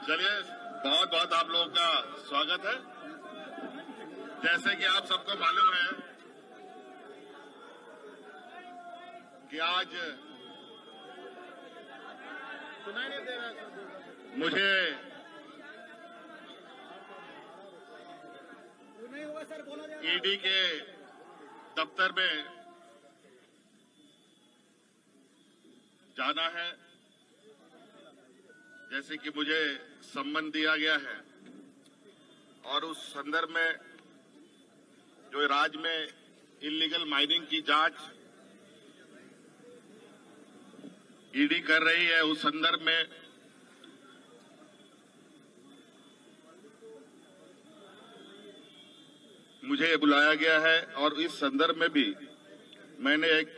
चलिए, बहुत बहुत आप लोगों का स्वागत है। जैसे कि आप सबको मालूम है कि आज सुनाई नहीं दे रहा, मुझे ईडी के दफ्तर में जाना है। जैसे कि मुझे सम्मन दिया गया है और उस संदर्भ में जो राज्य में इल्लीगल माइनिंग की जांच ईडी कर रही है, उस संदर्भ में मुझे बुलाया गया है। और इस संदर्भ में भी मैंने एक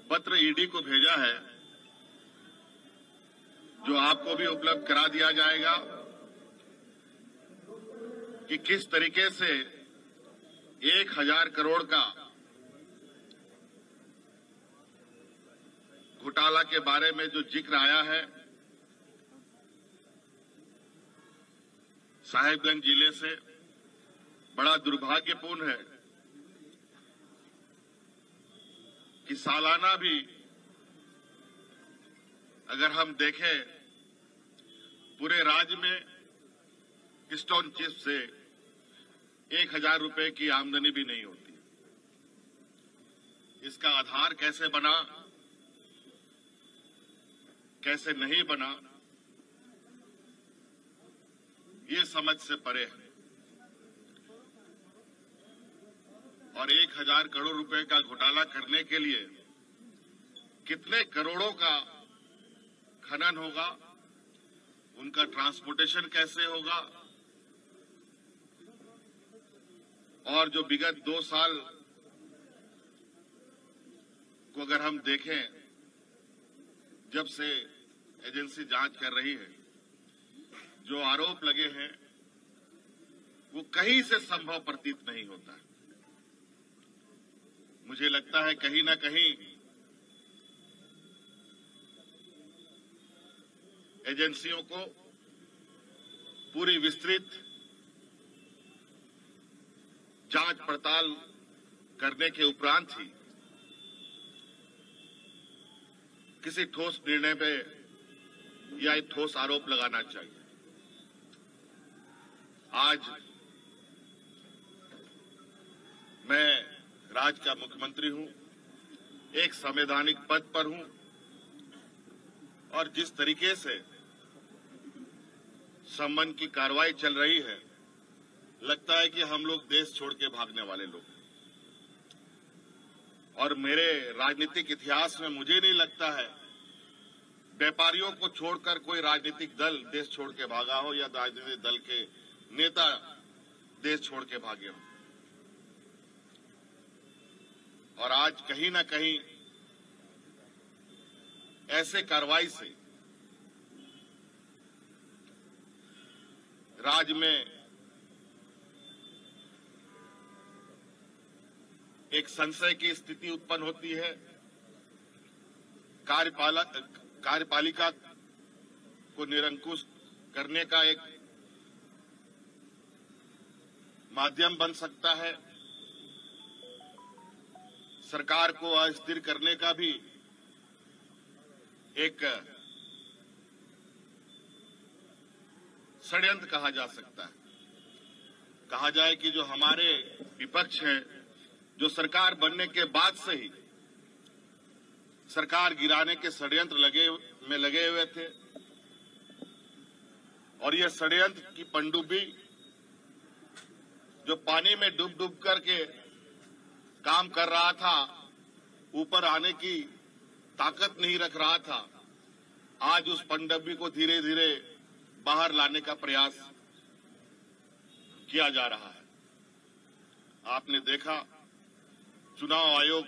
पत्र ईडी को भेजा है, जो आपको भी उपलब्ध करा दिया जाएगा कि किस तरीके से 1000 करोड़ का घोटाला के बारे में जो जिक्र आया है साहिबगंज जिले से, बड़ा दुर्भाग्यपूर्ण है कि सालाना भी अगर हम देखें पूरे राज्य में स्टोन चिप से 1000 रुपए की आमदनी भी नहीं होती। इसका आधार कैसे बना, कैसे नहीं बना, ये समझ से परे है। और 1000 करोड़ रुपए का घोटाला करने के लिए कितने करोड़ों का खनन होगा, उनका ट्रांसपोर्टेशन कैसे होगा, और जो विगत 2 साल को अगर हम देखें, जब से एजेंसी जांच कर रही है, जो आरोप लगे हैं वो कहीं से संभव प्रतीत नहीं होता। मुझे लगता है कहीं ना कहीं एजेंसियों को पूरी विस्तृत जांच पड़ताल करने के उपरांत ही किसी ठोस निर्णय पे या एक ठोस आरोप लगाना चाहिए। आज मैं राज्य का मुख्यमंत्री हूं, एक संवैधानिक पद पर हूं, और जिस तरीके से सम्मन की कार्रवाई चल रही है, लगता है कि हम लोग देश छोड़ के भागने वाले लोग। और मेरे राजनीतिक इतिहास में मुझे नहीं लगता है व्यापारियों को छोड़कर कोई राजनीतिक दल देश छोड़ के भागा हो या राजनीतिक दल के नेता देश छोड़ के भागे हो। और आज कहीं ना कहीं ऐसे कार्रवाई से राज्य में एक संशय की स्थिति उत्पन्न होती है। कार्यपालिका को निरंकुश करने का एक माध्यम बन सकता है। सरकार को अस्थिर करने का भी एक षड्यंत्र कहा जा सकता है। कहा जाए कि जो हमारे विपक्ष हैं, जो सरकार बनने के बाद से ही सरकार गिराने के षड्यंत्र लगे हुए थे, और यह षड्यंत्र की पनडुब्बी जो पानी में डूब डूब करके काम कर रहा था, ऊपर आने की ताकत नहीं रख रहा था, आज उस पनडुब्बी को धीरे धीरे बाहर लाने का प्रयास किया जा रहा है। आपने देखा चुनाव आयोग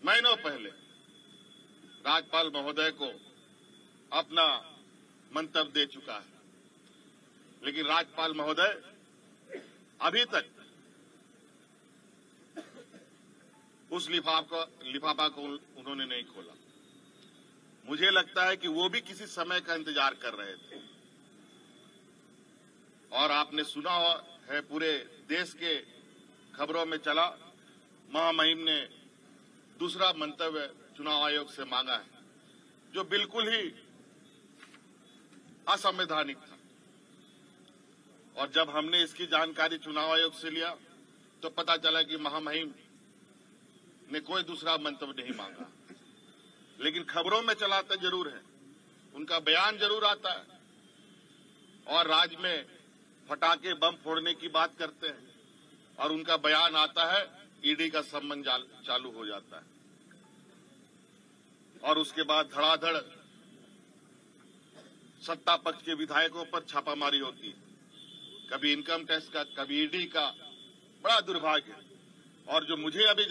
महीनों पहले राज्यपाल महोदय को अपना मंतव्य दे चुका है, लेकिन राज्यपाल महोदय अभी तक उस लिफाफा को उन्होंने नहीं खोला। मुझे लगता है कि वो भी किसी समय का इंतजार कर रहे थे। और आपने सुना है, पूरे देश के खबरों में चला, महामहिम ने दूसरा मंतव्य चुनाव आयोग से मांगा है, जो बिल्कुल ही असंवैधानिक था। और जब हमने इसकी जानकारी चुनाव आयोग से लिया तो पता चला कि महामहिम ने कोई दूसरा मंतव्य नहीं मांगा, लेकिन खबरों में चलाते जरूर है, उनका बयान जरूर आता है और राज्य में फटाके बम फोड़ने की बात करते हैं और उनका बयान आता है, ईडी का संबंध चालू हो जाता है और उसके बाद धड़ाधड़ सत्ता पक्ष के विधायकों पर छापामारी होती है, कभी इनकम टैक्स का, कभी ईडी का। बड़ा दुर्भाग्य। और जो मुझे अभी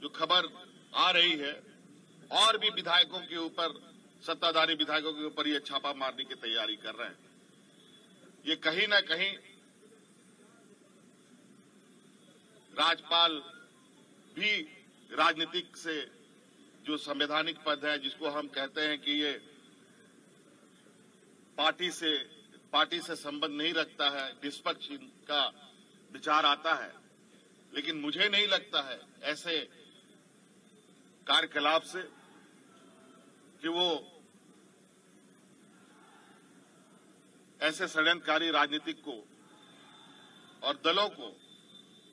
जो खबर आ रही है, और भी विधायकों के ऊपर, सत्ताधारी विधायकों के ऊपर ये छापा मारने की तैयारी कर रहे हैं। ये कहीं न कहीं राज्यपाल भी राजनीतिक से जो संवैधानिक पद है, जिसको हम कहते हैं कि ये पार्टी से संबंध नहीं रखता है, निष्पक्ष का विचार आता है, लेकिन मुझे नहीं लगता है ऐसे कार्यकलाप से कि वो ऐसे षड्यंत्रकारी राजनीतिक को और दलों को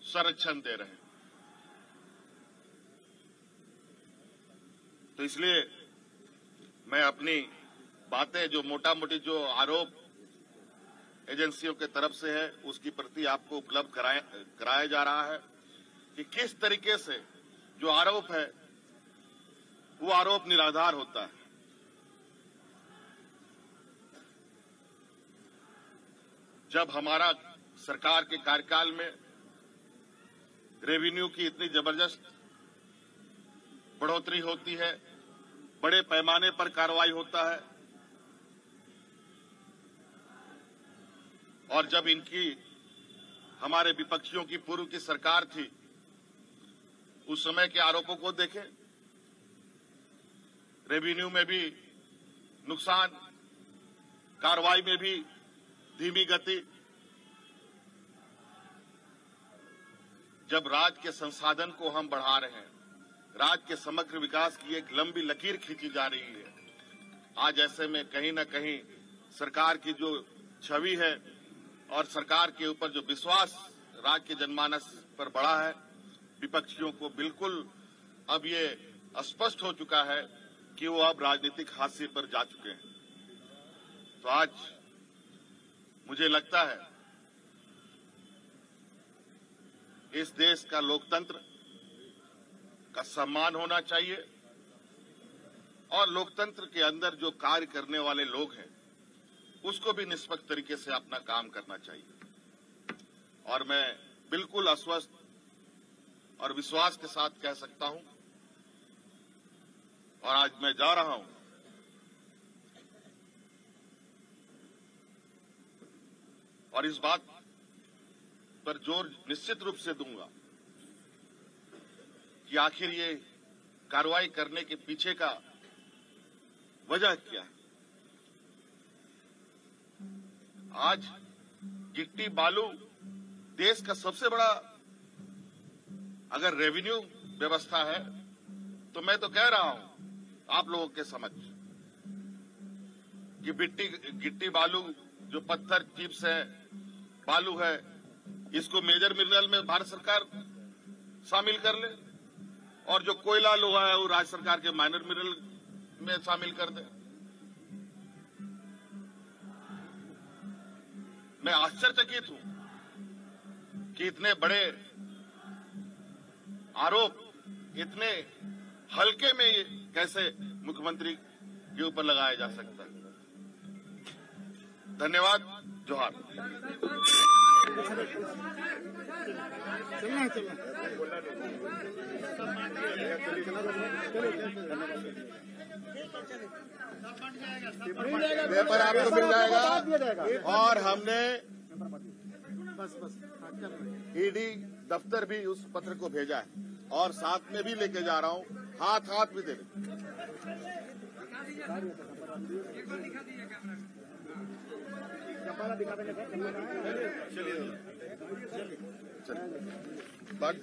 संरक्षण दे रहे हैं। तो इसलिए मैं अपनी बातें, जो मोटा मोटी जो आरोप एजेंसियों के तरफ से है, उसकी प्रति आपको उपलब्ध कराया जा रहा है कि किस तरीके से जो आरोप है वो आरोप निराधार होता है। जब हमारा सरकार के कार्यकाल में रेवेन्यू की इतनी जबरदस्त बढ़ोतरी होती है, बड़े पैमाने पर कार्रवाई होता है, और जब इनकी हमारे विपक्षियों की पूर्व की सरकार थी, उस समय के आरोपों को देखें, रेवेन्यू में भी नुकसान, कार्रवाई में भी धीमी गति। जब राज्य के संसाधन को हम बढ़ा रहे हैं, राज्य के समग्र विकास की एक लंबी लकीर खींची जा रही है, आज ऐसे में कहीं न कहीं सरकार की जो छवि है और सरकार के ऊपर जो विश्वास राज्य के जनमानस पर बढ़ा है, विपक्षियों को बिल्कुल अब ये स्पष्ट हो चुका है कि वो अब राजनीतिक हाशिए पर जा चुके हैं। तो आज मुझे लगता है इस देश का लोकतंत्र का सम्मान होना चाहिए और लोकतंत्र के अंदर जो कार्य करने वाले लोग हैं उसको भी निष्पक्ष तरीके से अपना काम करना चाहिए। और मैं बिल्कुल आश्वस्त और विश्वास के साथ कह सकता हूं, और आज मैं जा रहा हूं, और इस बात पर जोर निश्चित रूप से दूंगा कि आखिर ये कार्रवाई करने के पीछे का वजह क्या है। आज गिट्टी बालू देश का सबसे बड़ा अगर रेवेन्यू व्यवस्था है, तो मैं तो कह रहा हूं आप लोगों के समक्ष कि गिट्टी बालू जो पत्थर चिप्स है, बालू है, इसको मेजर मिनरल में भारत सरकार शामिल कर ले, और जो कोयला लोहा है वो राज्य सरकार के माइनर मिनरल में शामिल कर दे। मैं आश्चर्यचकित हूं कि इतने बड़े आरोप इतने हल्के में ये कैसे मुख्यमंत्री के ऊपर लगाया जा सकता है। धन्यवाद। जोहार। पेपर आपको मिल जाएगा, और हमने ईडी दफ्तर भी उस पत्र को भेजा है, और साथ में भी लेके जा रहा हूं हाथ भी दे रहे। चलिए बात